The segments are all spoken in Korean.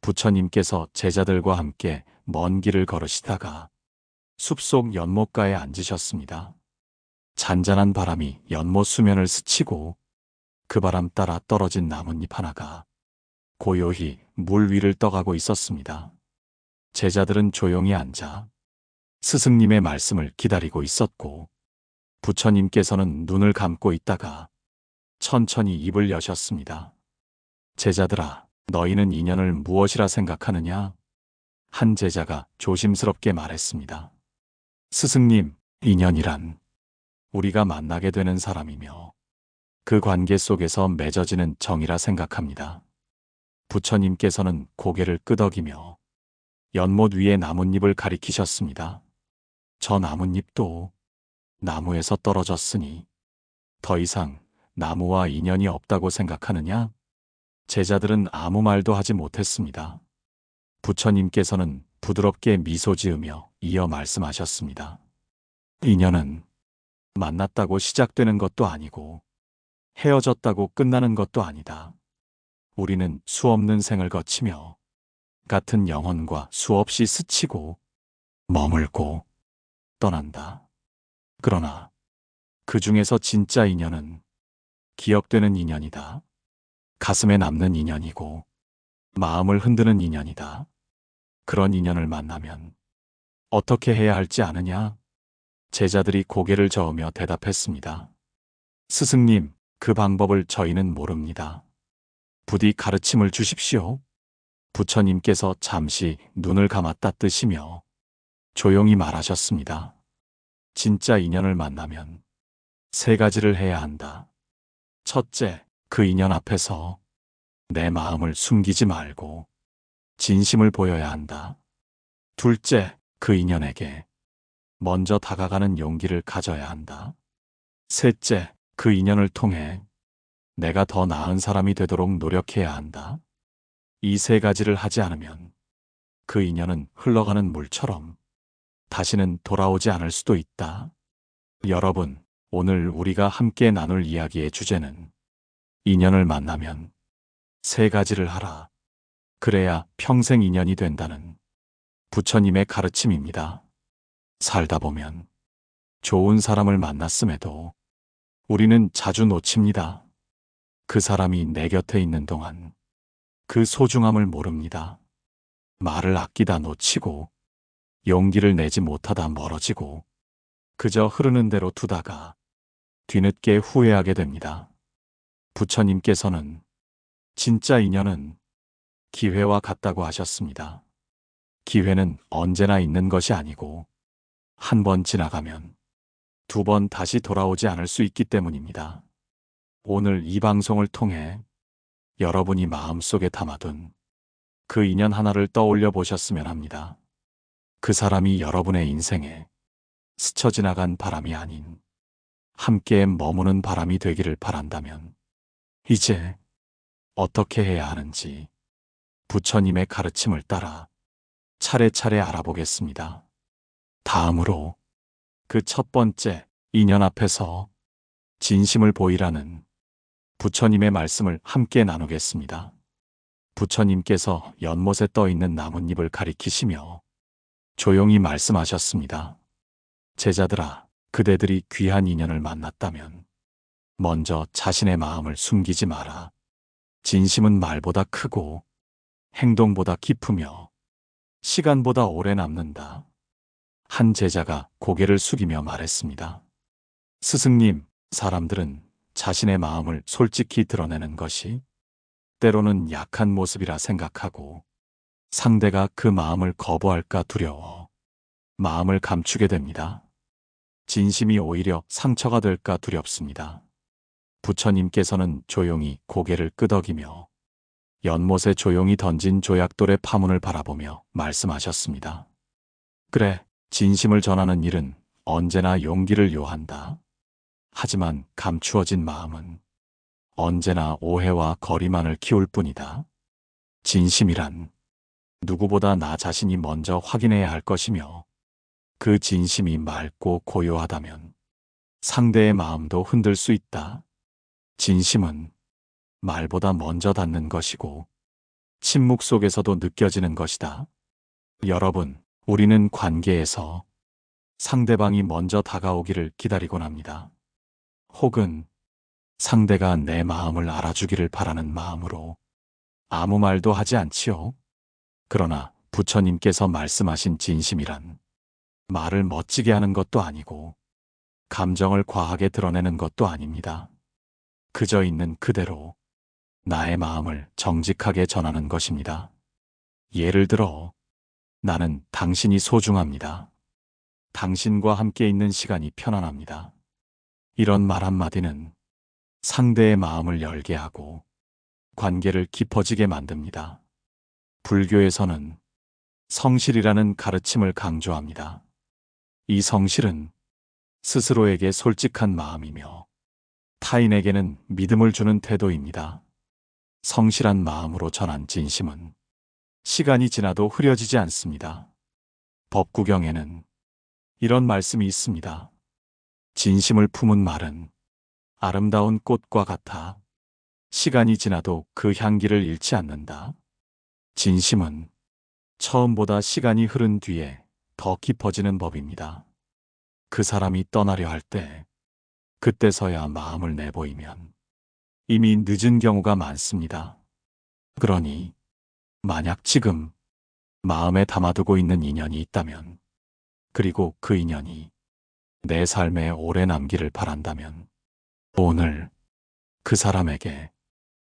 부처님께서 제자들과 함께 먼 길을 걸으시다가 숲속 연못가에 앉으셨습니다. 잔잔한 바람이 연못 수면을 스치고 그 바람 따라 떨어진 나뭇잎 하나가 고요히 물 위를 떠가고 있었습니다. 제자들은 조용히 앉아 스승님의 말씀을 기다리고 있었고 부처님께서는 눈을 감고 있다가 천천히 입을 여셨습니다. 제자들아, 너희는 인연을 무엇이라 생각하느냐? 한 제자가 조심스럽게 말했습니다. 스승님, 인연이란 우리가 만나게 되는 사람이며 그 관계 속에서 맺어지는 정이라 생각합니다. 부처님께서는 고개를 끄덕이며 연못 위의 나뭇잎을 가리키셨습니다. 저 나뭇잎도 나무에서 떨어졌으니 더 이상 나무와 인연이 없다고 생각하느냐? 제자들은 아무 말도 하지 못했습니다. 부처님께서는 부드럽게 미소 지으며 이어 말씀하셨습니다. 인연은 만났다고 시작되는 것도 아니고 헤어졌다고 끝나는 것도 아니다. 우리는 수없는 생을 거치며 같은 영혼과 수없이 스치고 머물고 떠난다. 그러나 그 중에서 진짜 인연은 기억되는 인연이다. 가슴에 남는 인연이고 마음을 흔드는 인연이다. 그런 인연을 만나면 어떻게 해야 할지 아느냐? 제자들이 고개를 저으며 대답했습니다. 스승님, 그 방법을 저희는 모릅니다. 부디 가르침을 주십시오. 부처님께서 잠시 눈을 감았다 뜨시며 조용히 말하셨습니다. 진짜 인연을 만나면 세 가지를 해야 한다. 첫째, 그 인연 앞에서 내 마음을 숨기지 말고 진심을 보여야 한다. 둘째, 그 인연에게 먼저 다가가는 용기를 가져야 한다. 셋째, 그 인연을 통해 내가 더 나은 사람이 되도록 노력해야 한다. 이 세 가지를 하지 않으면 그 인연은 흘러가는 물처럼 다시는 돌아오지 않을 수도 있다. 여러분, 오늘 우리가 함께 나눌 이야기의 주제는 인연을 만나면 세 가지를 하라. 그래야 평생 인연이 된다는 부처님의 가르침입니다. 살다 보면 좋은 사람을 만났음에도 우리는 자주 놓칩니다. 그 사람이 내 곁에 있는 동안 그 소중함을 모릅니다. 말을 아끼다 놓치고 용기를 내지 못하다 멀어지고 그저 흐르는 대로 두다가 뒤늦게 후회하게 됩니다. 부처님께서는 진짜 인연은 기회와 같다고 하셨습니다. 기회는 언제나 있는 것이 아니고 한 번 지나가면 두 번 다시 돌아오지 않을 수 있기 때문입니다. 오늘 이 방송을 통해 여러분이 마음속에 담아둔 그 인연 하나를 떠올려 보셨으면 합니다. 그 사람이 여러분의 인생에 스쳐 지나간 바람이 아닌 함께 머무는 바람이 되기를 바란다면 이제 어떻게 해야 하는지 부처님의 가르침을 따라 차례차례 알아보겠습니다. 다음으로 그 첫 번째 인연 앞에서 진심을 보이라는 부처님의 말씀을 함께 나누겠습니다. 부처님께서 연못에 떠 있는 나뭇잎을 가리키시며 조용히 말씀하셨습니다. 제자들아, 그대들이 귀한 인연을 만났다면 먼저 자신의 마음을 숨기지 마라. 진심은 말보다 크고 행동보다 깊으며 시간보다 오래 남는다. 한 제자가 고개를 숙이며 말했습니다. 스승님, 사람들은 자신의 마음을 솔직히 드러내는 것이 때로는 약한 모습이라 생각하고 상대가 그 마음을 거부할까 두려워 마음을 감추게 됩니다. 진심이 오히려 상처가 될까 두렵습니다. 부처님께서는 조용히 고개를 끄덕이며 연못에 조용히 던진 조약돌의 파문을 바라보며 말씀하셨습니다. 그래, 진심을 전하는 일은 언제나 용기를 요한다. 하지만 감추어진 마음은 언제나 오해와 거리만을 키울 뿐이다. 진심이란 누구보다 나 자신이 먼저 확인해야 할 것이며 그 진심이 맑고 고요하다면 상대의 마음도 흔들 수 있다. 진심은 말보다 먼저 닿는 것이고 침묵 속에서도 느껴지는 것이다. 여러분, 우리는 관계에서 상대방이 먼저 다가오기를 기다리곤 합니다. 혹은 상대가 내 마음을 알아주기를 바라는 마음으로 아무 말도 하지 않지요. 그러나 부처님께서 말씀하신 진심이란 말을 멋지게 하는 것도 아니고 감정을 과하게 드러내는 것도 아닙니다. 그저 있는 그대로 나의 마음을 정직하게 전하는 것입니다. 예를 들어, 나는 당신이 소중합니다. 당신과 함께 있는 시간이 편안합니다. 이런 말 한마디는 상대의 마음을 열게 하고 관계를 깊어지게 만듭니다. 불교에서는 성실이라는 가르침을 강조합니다. 이 성실은 스스로에게 솔직한 마음이며 타인에게는 믿음을 주는 태도입니다. 성실한 마음으로 전한 진심은 시간이 지나도 흐려지지 않습니다. 법구경에는 이런 말씀이 있습니다. 진심을 품은 말은 아름다운 꽃과 같아 시간이 지나도 그 향기를 잃지 않는다. 진심은 처음보다 시간이 흐른 뒤에 더 깊어지는 법입니다. 그 사람이 떠나려 할 때, 그때서야 마음을 내보이면 이미 늦은 경우가 많습니다. 그러니 만약 지금 마음에 담아두고 있는 인연이 있다면, 그리고 그 인연이 내 삶에 오래 남기를 바란다면, 오늘 그 사람에게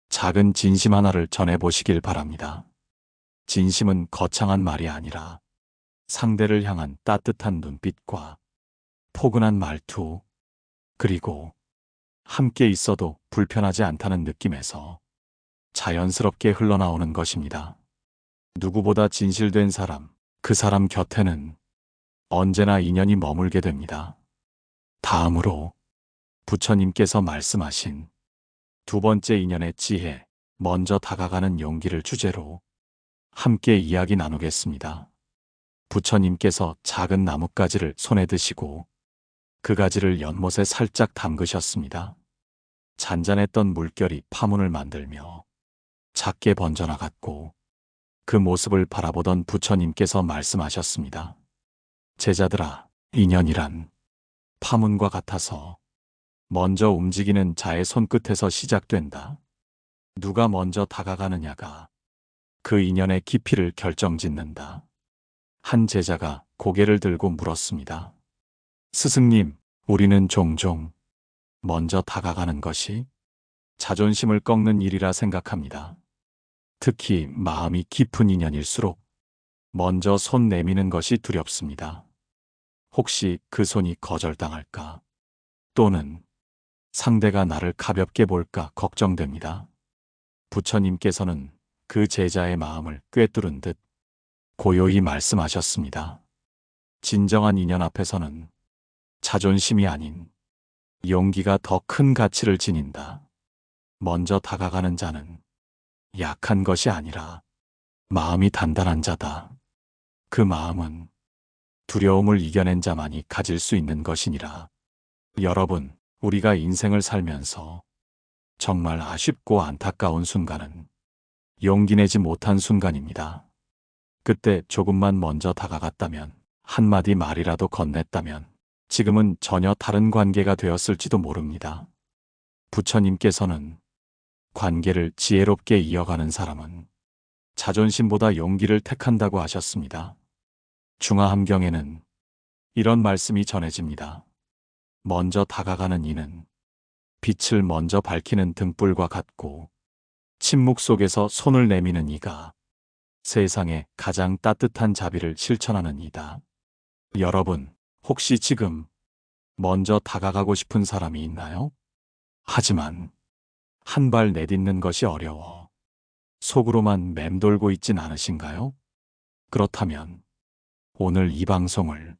작은 진심 하나를 전해보시길 바랍니다. 진심은 거창한 말이 아니라 상대를 향한 따뜻한 눈빛과 포근한 말투, 그리고 함께 있어도 불편하지 않다는 느낌에서 자연스럽게 흘러나오는 것입니다. 누구보다 진실된 사람, 그 사람 곁에는 언제나 인연이 머물게 됩니다. 다음으로 부처님께서 말씀하신 두 번째 인연의 지혜, 먼저 다가가는 용기를 주제로 함께 이야기 나누겠습니다. 부처님께서 작은 나뭇가지를 손에 드시고 그 가지를 연못에 살짝 담그셨습니다. 잔잔했던 물결이 파문을 만들며 작게 번져나갔고 그 모습을 바라보던 부처님께서 말씀하셨습니다. 제자들아, 인연이란 파문과 같아서 먼저 움직이는 자의 손끝에서 시작된다. 누가 먼저 다가가느냐가 그 인연의 깊이를 결정짓는다. 한 제자가 고개를 들고 물었습니다. 스승님, 우리는 종종 먼저 다가가는 것이 자존심을 꺾는 일이라 생각합니다. 특히 마음이 깊은 인연일수록 먼저 손 내미는 것이 두렵습니다. 혹시 그 손이 거절당할까? 또는 상대가 나를 가볍게 볼까 걱정됩니다. 부처님께서는 그 제자의 마음을 꿰뚫은 듯 고요히 말씀하셨습니다. 진정한 인연 앞에서는 자존심이 아닌 용기가 더 큰 가치를 지닌다. 먼저 다가가는 자는 약한 것이 아니라 마음이 단단한 자다. 그 마음은 두려움을 이겨낸 자만이 가질 수 있는 것이니라. 여러분, 우리가 인생을 살면서 정말 아쉽고 안타까운 순간은 용기 내지 못한 순간입니다. 그때 조금만 먼저 다가갔다면, 한마디 말이라도 건넸다면 지금은 전혀 다른 관계가 되었을지도 모릅니다. 부처님께서는 관계를 지혜롭게 이어가는 사람은 자존심보다 용기를 택한다고 하셨습니다. 중화함경에는 이런 말씀이 전해집니다. 먼저 다가가는 이는 빛을 먼저 밝히는 등불과 같고 침묵 속에서 손을 내미는 이가 세상에 가장 따뜻한 자비를 실천하는 이다. 여러분, 혹시 지금 먼저 다가가고 싶은 사람이 있나요? 하지만 한 발 내딛는 것이 어려워 속으로만 맴돌고 있진 않으신가요? 그렇다면 오늘 이 방송을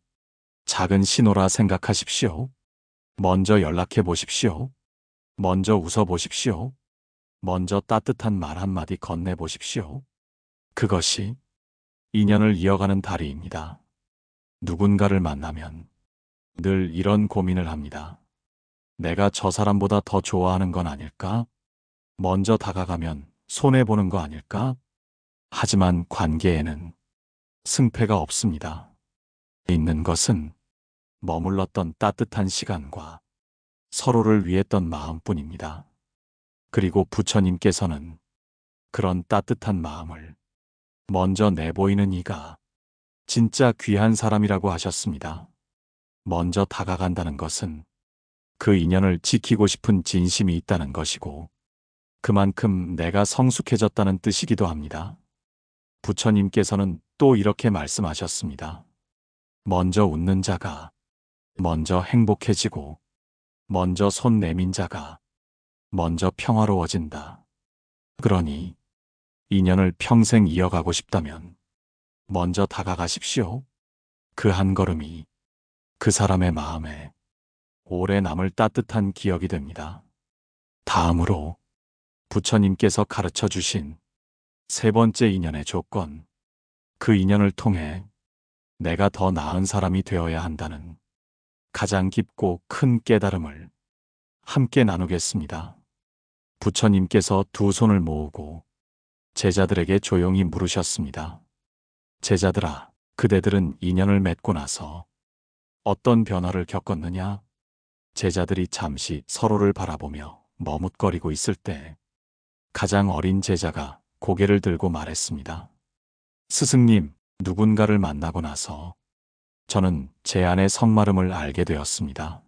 작은 신호라 생각하십시오. 먼저 연락해 보십시오. 먼저 웃어 보십시오. 먼저 따뜻한 말 한마디 건네 보십시오. 그것이 인연을 이어가는 다리입니다. 누군가를 만나면 늘 이런 고민을 합니다. 내가 저 사람보다 더 좋아하는 건 아닐까? 먼저 다가가면 손해보는 거 아닐까? 하지만 관계에는 승패가 없습니다. 있는 것은 머물렀던 따뜻한 시간과 서로를 위했던 마음뿐입니다. 그리고 부처님께서는 그런 따뜻한 마음을 먼저 내보이는 이가 진짜 귀한 사람이라고 하셨습니다. 먼저 다가간다는 것은 그 인연을 지키고 싶은 진심이 있다는 것이고 그만큼 내가 성숙해졌다는 뜻이기도 합니다. 부처님께서는 또 이렇게 말씀하셨습니다. 먼저 웃는 자가 먼저 행복해지고 먼저 손 내민 자가 먼저 평화로워진다. 그러니 인연을 평생 이어가고 싶다면 먼저 다가가십시오. 그 한 걸음이 그 사람의 마음에 오래 남을 따뜻한 기억이 됩니다. 다음으로 부처님께서 가르쳐 주신 세 번째 인연의 조건, 그 인연을 통해 내가 더 나은 사람이 되어야 한다는 가장 깊고 큰 깨달음을 함께 나누겠습니다. 부처님께서 두 손을 모으고 제자들에게 조용히 물으셨습니다. 제자들아, 그대들은 인연을 맺고 나서 어떤 변화를 겪었느냐? 제자들이 잠시 서로를 바라보며 머뭇거리고 있을 때 가장 어린 제자가 고개를 들고 말했습니다. 스승님, 누군가를 만나고 나서 저는 제 안의 성마름을 알게 되었습니다.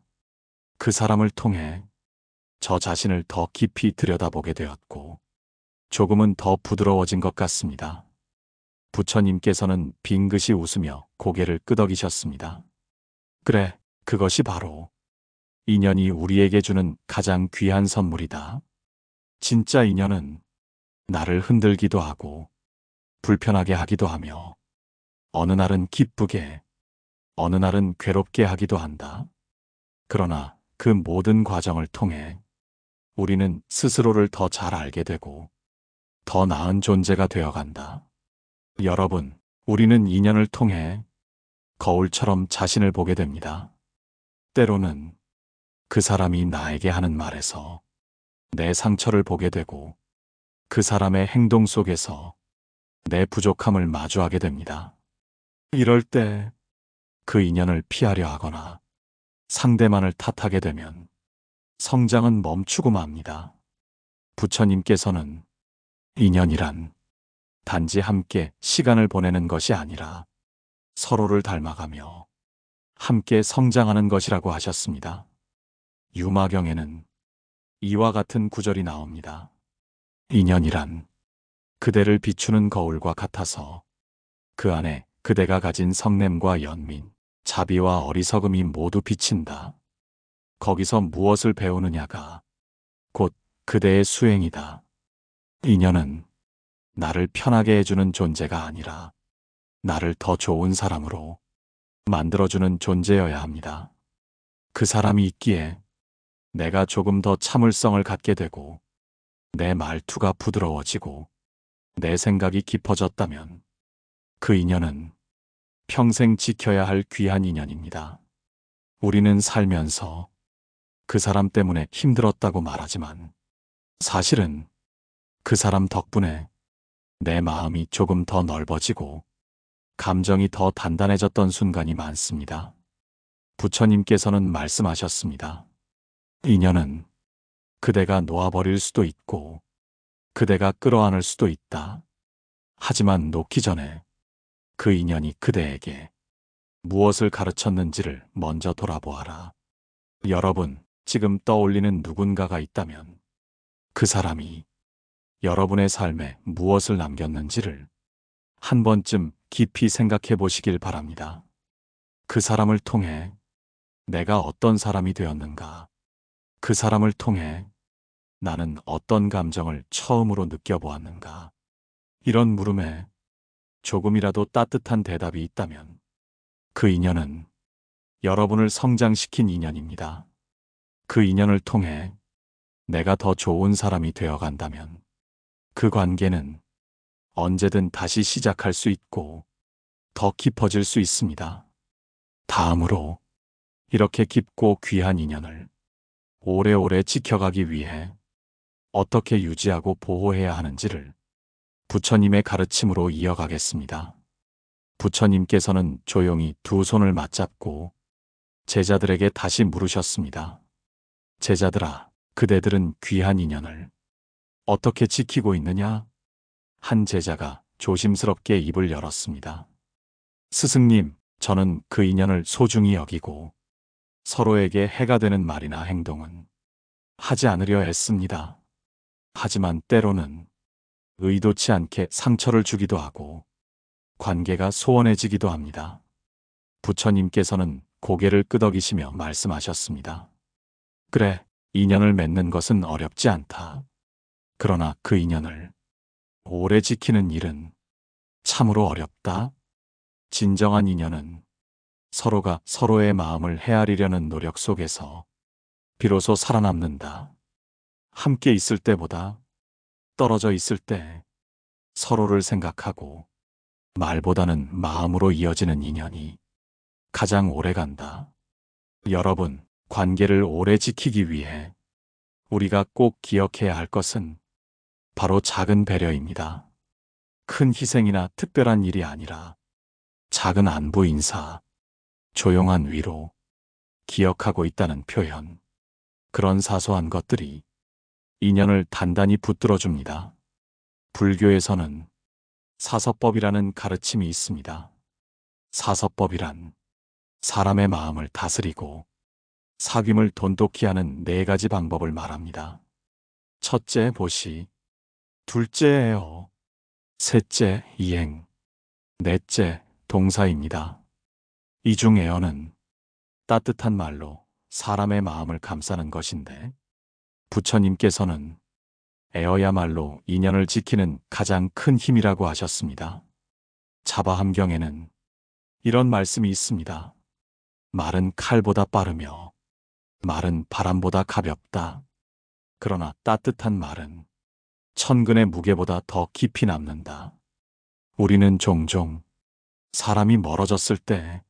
그 사람을 통해 저 자신을 더 깊이 들여다보게 되었고 조금은 더 부드러워진 것 같습니다. 부처님께서는 빙긋이 웃으며 고개를 끄덕이셨습니다. 그래, 그것이 바로 인연이 우리에게 주는 가장 귀한 선물이다. 진짜 인연은 나를 흔들기도 하고 불편하게 하기도 하며 어느 날은 기쁘게 어느 날은 괴롭게 하기도 한다. 그러나 그 모든 과정을 통해 우리는 스스로를 더 잘 알게 되고 더 나은 존재가 되어간다. 여러분, 우리는 인연을 통해 거울처럼 자신을 보게 됩니다. 때로는 그 사람이 나에게 하는 말에서 내 상처를 보게 되고 그 사람의 행동 속에서 내 부족함을 마주하게 됩니다. 이럴 때 그 인연을 피하려 하거나 상대만을 탓하게 되면 성장은 멈추고 맙니다. 부처님께서는 인연이란 단지 함께 시간을 보내는 것이 아니라 서로를 닮아가며 함께 성장하는 것이라고 하셨습니다. 유마경에는 이와 같은 구절이 나옵니다. 인연이란 그대를 비추는 거울과 같아서 그 안에 그대가 가진 성냄과 연민, 자비와 어리석음이 모두 비친다. 거기서 무엇을 배우느냐가 곧 그대의 수행이다. 인연은 나를 편하게 해주는 존재가 아니라 나를 더 좋은 사람으로 만들어주는 존재여야 합니다. 그 사람이 있기에 내가 조금 더 참을성을 갖게 되고 내 말투가 부드러워지고 내 생각이 깊어졌다면 그 인연은 평생 지켜야 할 귀한 인연입니다. 우리는 살면서 그 사람 때문에 힘들었다고 말하지만 사실은 그 사람 덕분에 내 마음이 조금 더 넓어지고 감정이 더 단단해졌던 순간이 많습니다. 부처님께서는 말씀하셨습니다. 인연은 그대가 놓아버릴 수도 있고 그대가 끌어안을 수도 있다. 하지만 놓기 전에 그 인연이 그대에게 무엇을 가르쳤는지를 먼저 돌아보아라. 여러분, 지금 떠올리는 누군가가 있다면 그 사람이 여러분의 삶에 무엇을 남겼는지를 한 번쯤 깊이 생각해 보시길 바랍니다. 그 사람을 통해 내가 어떤 사람이 되었는가? 그 사람을 통해 나는 어떤 감정을 처음으로 느껴보았는가? 이런 물음에 조금이라도 따뜻한 대답이 있다면 그 인연은 여러분을 성장시킨 인연입니다. 그 인연을 통해 내가 더 좋은 사람이 되어간다면 그 관계는 언제든 다시 시작할 수 있고 더 깊어질 수 있습니다. 다음으로 이렇게 깊고 귀한 인연을 오래오래 지켜가기 위해 어떻게 유지하고 보호해야 하는지를 부처님의 가르침으로 이어가겠습니다. 부처님께서는 조용히 두 손을 맞잡고 제자들에게 다시 물으셨습니다. 제자들아, 그대들은 귀한 인연을 어떻게 지키고 있느냐? 한 제자가 조심스럽게 입을 열었습니다. 스승님, 저는 그 인연을 소중히 여기고 서로에게 해가 되는 말이나 행동은 하지 않으려 애씁니다. 하지만 때로는 의도치 않게 상처를 주기도 하고 관계가 소원해지기도 합니다. 부처님께서는 고개를 끄덕이시며 말씀하셨습니다. 그래, 인연을 맺는 것은 어렵지 않다. 그러나 그 인연을 오래 지키는 일은 참으로 어렵다. 진정한 인연은 서로가 서로의 마음을 헤아리려는 노력 속에서 비로소 살아남는다. 함께 있을 때보다 떨어져 있을 때 서로를 생각하고 말보다는 마음으로 이어지는 인연이 가장 오래 간다. 여러분, 관계를 오래 지키기 위해 우리가 꼭 기억해야 할 것은 바로 작은 배려입니다. 큰 희생이나 특별한 일이 아니라 작은 안부 인사, 조용한 위로, 기억하고 있다는 표현, 그런 사소한 것들이 인연을 단단히 붙들어줍니다. 불교에서는 사서법이라는 가르침이 있습니다. 사서법이란 사람의 마음을 다스리고 사귐을 돈독히 하는 네 가지 방법을 말합니다. 첫째, 보시. 둘째, 애어. 셋째, 이행. 넷째, 동사입니다. 이 중 애어는 따뜻한 말로 사람의 마음을 감싸는 것인데 부처님께서는 애어야말로 인연을 지키는 가장 큰 힘이라고 하셨습니다. 자바함경에는 이런 말씀이 있습니다. 말은 칼보다 빠르며 말은 바람보다 가볍다. 그러나 따뜻한 말은 천근의 무게보다 더 깊이 남는다. 우리는 종종 사람이 멀어졌을 때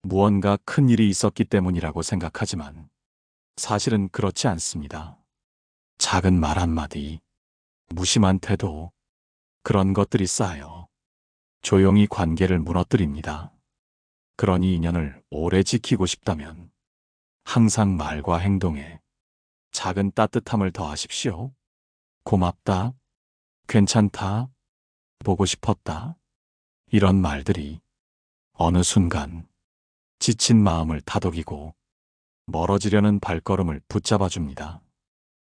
무언가 큰 일이 있었기 때문이라고 생각하지만 사실은 그렇지 않습니다. 작은 말 한마디, 무심한 태도, 그런 것들이 쌓여 조용히 관계를 무너뜨립니다. 그러니 인연을 오래 지키고 싶다면 항상 말과 행동에 작은 따뜻함을 더하십시오. 고맙다, 괜찮다, 보고 싶었다. 이런 말들이 어느 순간 지친 마음을 다독이고 멀어지려는 발걸음을 붙잡아줍니다.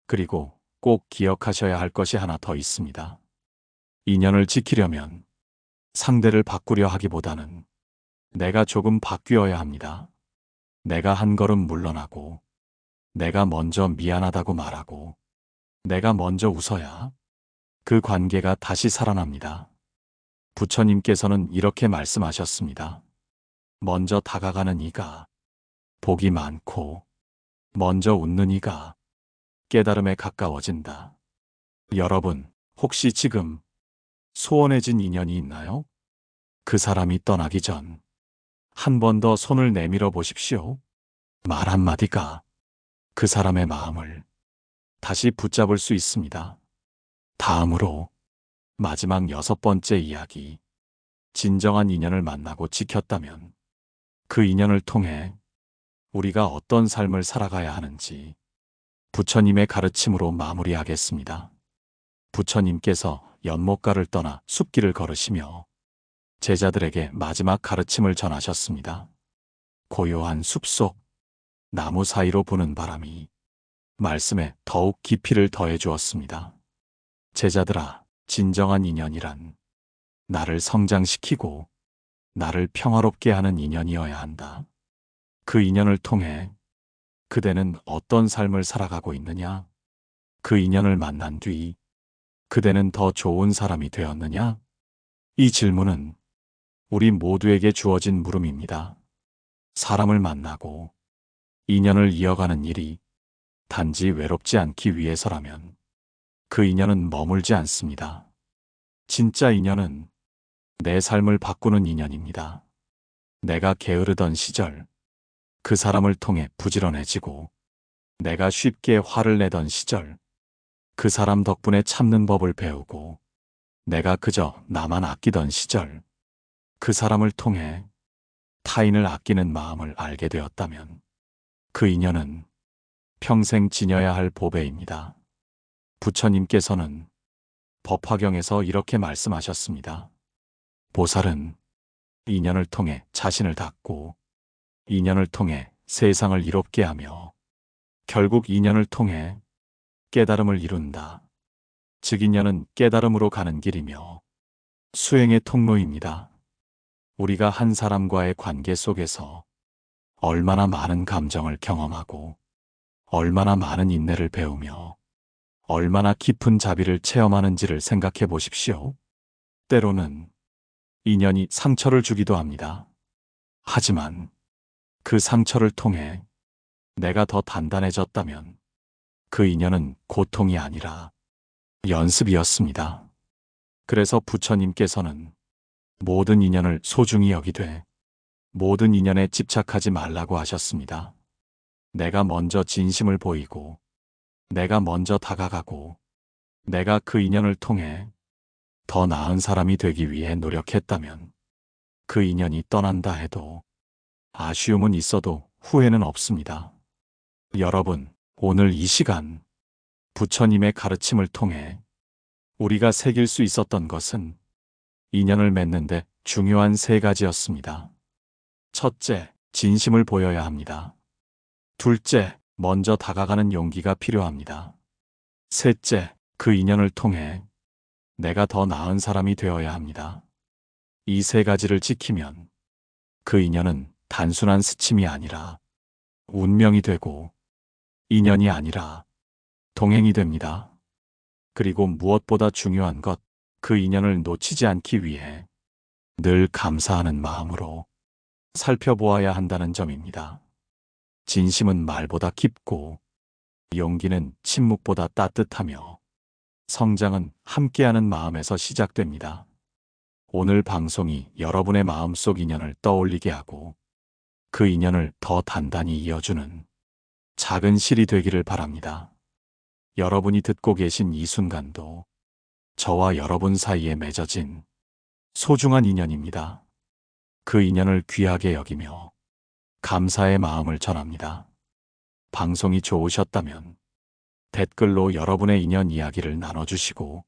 그리고 꼭 기억하셔야 할 것이 하나 더 있습니다. 인연을 지키려면 상대를 바꾸려 하기보다는 내가 조금 바뀌어야 합니다. 내가 한 걸음 물러나고, 내가 먼저 미안하다고 말하고, 내가 먼저 웃어야 그 관계가 다시 살아납니다. 부처님께서는 이렇게 말씀하셨습니다. 먼저 다가가는 이가 복이 많고, 먼저 웃는 이가 깨달음에 가까워진다. 여러분, 혹시 지금 소원해진 인연이 있나요? 그 사람이 떠나기 전 한 번 더 손을 내밀어 보십시오. 말 한마디가 그 사람의 마음을 다시 붙잡을 수 있습니다. 다음으로 마지막 6번째 이야기. 진정한 인연을 만나고 지켰다면 그 인연을 통해 우리가 어떤 삶을 살아가야 하는지 부처님의 가르침으로 마무리하겠습니다. 부처님께서 연못가를 떠나 숲길을 걸으시며 제자들에게 마지막 가르침을 전하셨습니다. 고요한 숲속 나무 사이로 부는 바람이 말씀에 더욱 깊이를 더해 주었습니다. 제자들아, 진정한 인연이란 나를 성장시키고 나를 평화롭게 하는 인연이어야 한다. 그 인연을 통해 그대는 어떤 삶을 살아가고 있느냐? 그 인연을 만난 뒤 그대는 더 좋은 사람이 되었느냐? 이 질문은 우리 모두에게 주어진 물음입니다. 사람을 만나고 인연을 이어가는 일이 단지 외롭지 않기 위해서라면 그 인연은 머물지 않습니다. 진짜 인연은 내 삶을 바꾸는 인연입니다. 내가 게으르던 시절, 그 사람을 통해 부지런해지고 내가 쉽게 화를 내던 시절, 그 사람 덕분에 참는 법을 배우고 내가 그저 나만 아끼던 시절, 그 사람을 통해 타인을 아끼는 마음을 알게 되었다면 그 인연은 평생 지녀야 할 보배입니다. 부처님께서는 법화경에서 이렇게 말씀하셨습니다. 보살은 인연을 통해 자신을 닦고 인연을 통해 세상을 이롭게 하며 결국 인연을 통해 깨달음을 이룬다. 즉 인연은 깨달음으로 가는 길이며 수행의 통로입니다. 우리가 한 사람과의 관계 속에서 얼마나 많은 감정을 경험하고 얼마나 많은 인내를 배우며 얼마나 깊은 자비를 체험하는지를 생각해 보십시오. 때로는 인연이 상처를 주기도 합니다. 하지만 그 상처를 통해 내가 더 단단해졌다면 그 인연은 고통이 아니라 연습이었습니다. 그래서 부처님께서는 모든 인연을 소중히 여기되 모든 인연에 집착하지 말라고 하셨습니다. 내가 먼저 진심을 보이고 내가 먼저 다가가고 내가 그 인연을 통해 더 나은 사람이 되기 위해 노력했다면 그 인연이 떠난다 해도 아쉬움은 있어도 후회는 없습니다. 여러분, 오늘 이 시간 부처님의 가르침을 통해 우리가 새길 수 있었던 것은 인연을 맺는데 중요한 세 가지였습니다. 첫째, 진심을 보여야 합니다. 둘째, 먼저 다가가는 용기가 필요합니다. 셋째, 그 인연을 통해 내가 더 나은 사람이 되어야 합니다. 이 세 가지를 지키면 그 인연은 단순한 스침이 아니라 운명이 되고 인연이 아니라 동행이 됩니다. 그리고 무엇보다 중요한 것, 그 인연을 놓치지 않기 위해 늘 감사하는 마음으로 살펴보아야 한다는 점입니다. 진심은 말보다 깊고 용기는 침묵보다 따뜻하며 성장은 함께하는 마음에서 시작됩니다. 오늘 방송이 여러분의 마음속 인연을 떠올리게 하고 그 인연을 더 단단히 이어주는 작은 실이 되기를 바랍니다. 여러분이 듣고 계신 이 순간도 저와 여러분 사이에 맺어진 소중한 인연입니다. 그 인연을 귀하게 여기며 감사의 마음을 전합니다. 방송이 좋으셨다면 댓글로 여러분의 인연 이야기를 나눠주시고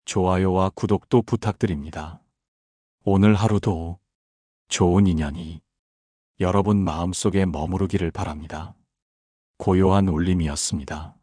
좋아요와 구독도 부탁드립니다. 오늘 하루도 좋은 인연이 여러분 마음속에 머무르기를 바랍니다. 고요한 울림이었습니다.